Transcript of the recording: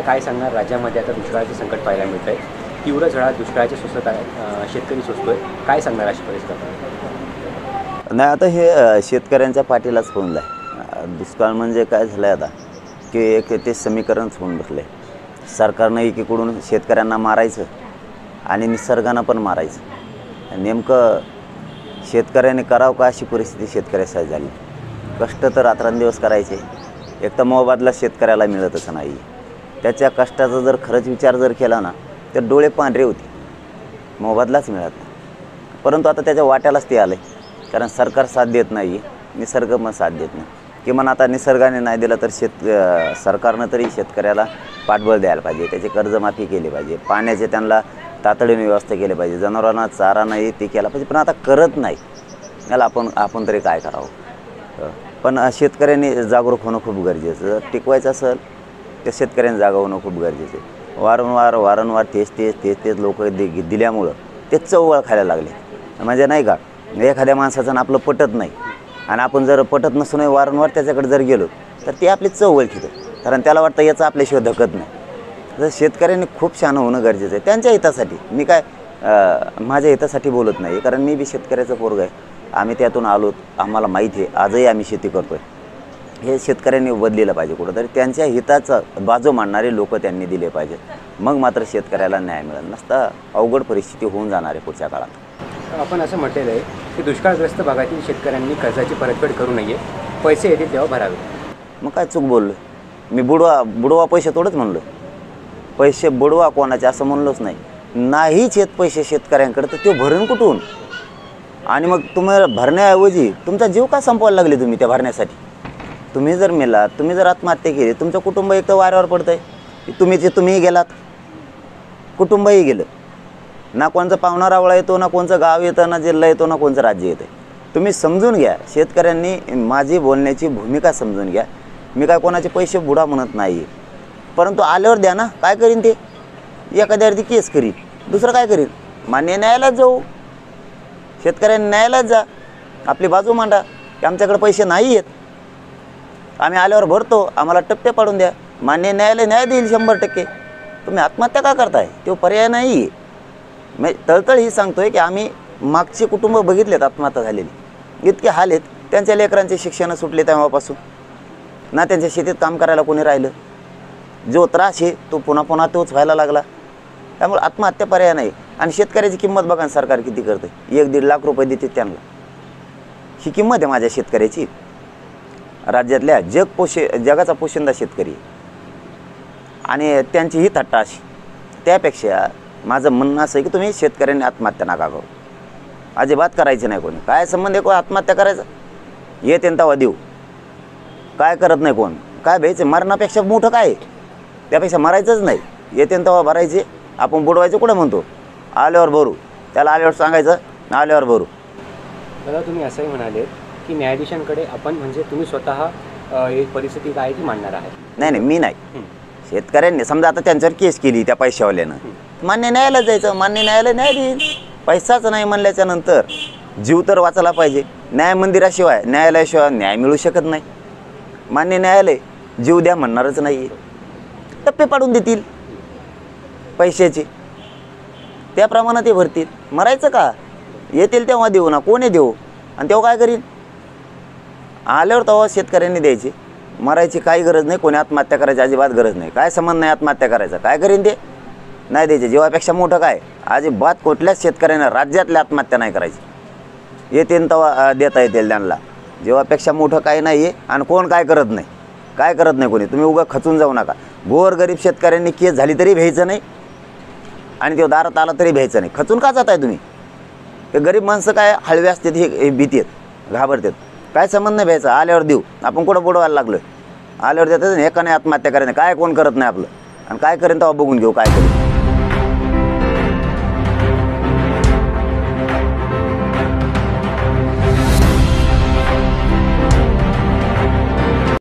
काय सांगणार? राज्यामध्ये आता दुष्काळाचे संकट पाहायला मिळत आहे, तीव्र झळा दुष्काळाचे सोसत आहे, शेतकरी सोसतोय, काय सांगणार अशी परिस्थिती? नाही, आता हे शेतकऱ्यांच्या पाठीलाच फोनला आहे. दुष्काळ म्हणजे काय झालं आहे आता की एक ते समीकरणच होऊन बसले. सरकारनं एकीकडून शेतकऱ्यांना मारायचं आणि निसर्गानं पण मारायचं. नेमकं शेतकऱ्याने करावं का अशी परिस्थिती शेतकऱ्यासाठी झाली. कष्ट तर रात्रंदिवस करायचे, एक तर मोबदला शेतकऱ्याला मिळतच नाही. त्याच्या कष्टाचा जर खरंच विचार जर केला ना तर डोळे पांढरे होते, मोबदलाच मिळत नाही. परंतु आता त्याच्या वाट्यालाच ते आलं आहे, कारण सरकार साथ देत नाही, निसर्ग मग साथ देत नाही. किमान आता निसर्गाने नाही दिलं तर सरकारनं तरी शेतकऱ्याला पाठबळ द्यायला पाहिजे, त्याची कर्जमाफी केली पाहिजे, पाण्याचे त्यांना तातडीने व्यवस्था केली पाहिजे, जनावरांना चारा नाही ते केला पाहिजे. पण आता करत नाही, याला आपण तरी काय करावं. पण शेतकऱ्यांनी जागरूक होणं खूप गरजेचं. जर टिकवायचं असेल तर शेतकऱ्यांनी जागा होणं खूप गरजेचं आहे. वारंवार तेच लोक दिल्यामुळं ते चवळ खायला लागले. म्हणजे नाही का, एखाद्या माणसाचं आपलं पटत नाही आणि आपण जर पटत नसून वारंवार त्याच्याकडे जर गेलो तर ते आपली चव ओळखीतं, कारण त्याला वाटतं याचं आपल्याशिवाय धकत नाही. तर शेतकऱ्यांनी खूप शहाणं होणं गरजेचं आहे त्यांच्या हितासाठी. मी काय माझ्या हितासाठी बोलत नाही, कारण मी बी शेतकऱ्याचं पोरग आहे. आम्ही त्यातून आलोत, आम्हाला माहिती आहे, आजही आम्ही शेती करतो आहे. हे शेतकऱ्यांनी बदलेलं पाहिजे कुठंतरी. त्यांच्या हिताचं बाजू मांडणारे लोक त्यांनी दिले पाहिजेत, मग मात्र शेतकऱ्याला न्याय मिळेल. नसता अवघड परिस्थिती होऊन जाणार आहे पुढच्या काळात. आपण असं म्हटलेलं आहे की दुष्काळग्रस्त भागातील शेतकऱ्यांनी कर्जाची परतफेड करू नये, पैसे येतील तेव्हा भरावे. मग काय चूक बोललो? मी बुडवा पैसे थोडंच म्हणलो. पैसे बुडवा कोणाचे असं म्हणलोच नाही. नाहीच येत पैसे शेतकऱ्यांकडे तर ते भरून कुठून? आणि मग तुम्हाला भरण्याऐवजी तुमचा जीव का संपवायला लागले तुम्ही त्या भरण्यासाठी? तुम्ही जर मेलात, तुम्ही जर आत्महत्या केली, तुमचं कुटुंब एक तर वाऱ्यावर पडतं आहे. तुम्हीही गेलात, कुटुंबही गेलं. ना कोणचा पाहुणा रावळा येतो, ना कोणचं गाव येतं, ना जिल्हा येतो, ना कोणचं राज्य येतं. तुम्ही समजून घ्या, शेतकऱ्यांनी माझी बोलण्याची भूमिका समजून घ्या. मी काय कोणाचे पैसे बुडा म्हणत नाही, परंतु आल्यावर द्या ना. काय करीन ते? एखाद्यावरती केस करीन, दुसरं काय करीन? मान्य न्यायालयात जाऊ, शेतकऱ्यांनी न्यायालयात जा, आपली बाजू मांडा की आमच्याकडे पैसे नाही आहेत, आम्ही आल्यावर भरतो, आम्हाला टप्पे पाडून द्या. मान्य न्यायालय न्याय देईल 100%. तुम्ही आत्महत्या का करताय? तो पर्याय नाही आहे. मी तळतळ ही सांगतोय की आम्ही मागचे कुटुंब बघितलेत आत्महत्या झालेली, इतके हाल आहेत. त्यांच्या लेकरांचे शिक्षण सुटले तेव्हापासून, ना त्यांच्या शेतीत काम करायला कोणी राहिलं. जो त्रास आहे तो पुन्हा तोच व्हायला लागला. त्यामुळे आत्महत्या पर्याय नाही. आणि शेतकऱ्याची किंमत बघा, सरकार किती करतं. 1-1.5 लाख रुपये देते त्यांना. ही किंमत आहे माझ्या शेतकऱ्याची. राज्यातल्या जगाचा पोशिंदा शेतकरी आणि त्यांची ही थट्टा अशी. त्यापेक्षा माझं म्हणणं असं आहे की तुम्ही शेतकऱ्यांनी आत्महत्या नका करू, अजिबात करायचं नाही. कोणी काय संबंध आहे कोण आत्महत्या करायचं? येते तेव्हा देऊ, काय करत नाही कोण. काय भ्यायचं? मरणापेक्षा मोठं काय आहे? त्यापेक्षा मरायचंच नाही. येते तेव्हा भरायचे. आपण बुडवायचं कुठं म्हणतो? आल्यावर भरू. त्याला आल्यावर सांगायचं आल्यावर भरू. दादा, तुम्ही असंही म्हणाले की न्यायाधीशांकडे आपण म्हणजे तुम्ही स्वतः एक परिस्थिती काय ती मांडणार आहे? नाही, मी नाही. शेतकऱ्यांनी समजा आता त्यांच्यावर केस केली त्या पैशावाल्यानं, मान्य न्यायालयात जायचं. मान्य न्यायालय न्याय देईल. पैसाच नाही म्हणल्याच्या नंतर जीव तर वाचायला पाहिजे. न्याय मंदिराशिवाय, न्यायालयाशिवाय न्याय मिळू शकत नाही. मान्य न्यायालय जीव द्या म्हणणारच नाही आहे. टप्पे पाडून देतील पैशाचे, त्याप्रमाणे ते भरतील. मरायचं का? येतील तेव्हा देऊ ना, कोणी देऊ. आणि तेव्हा काय करीन? आल्यावर तेव्हा शेतकऱ्यांनी द्यायचे. मरायची काही गरज नाही, कोणी आत्महत्या करायची अजिबात गरज नाही. काय संबंध नाही आत्महत्या करायचा. काय करीन ते? नाही द्यायचे. जीवापेक्षा मोठं काय? अजिबात कुठल्याच शेतकऱ्यांना राज्यातल्या आत्महत्या नाही करायची. येतील तेव्हा देता येतील त्यांना. जीवापेक्षा मोठं काही नाही आहे. आणि कोण काय करत नाही कोणी. तुम्ही उगा खचून जाऊ नका. गोरगरीब शेतकऱ्यांनी केस झाली तरी भ्यायचं नाही, आणि तो दारात आला तरी भ्यायचं नाही. खचून का जात आहे तुम्ही? हे गरीब माणसं काय हळवे असतात, हे भीती आहेत, घाबरतात. काय संबंध नाही भ्यायचा. आल्यावर देऊ. आपण कुठं बुडवायला लागलो? आल्यावर देतात. हे का नाही आत्महत्या करायचं? काय कोण करत नाही आपलं. आणि काय करेन तेव्हा बघून घेऊ काय करेन.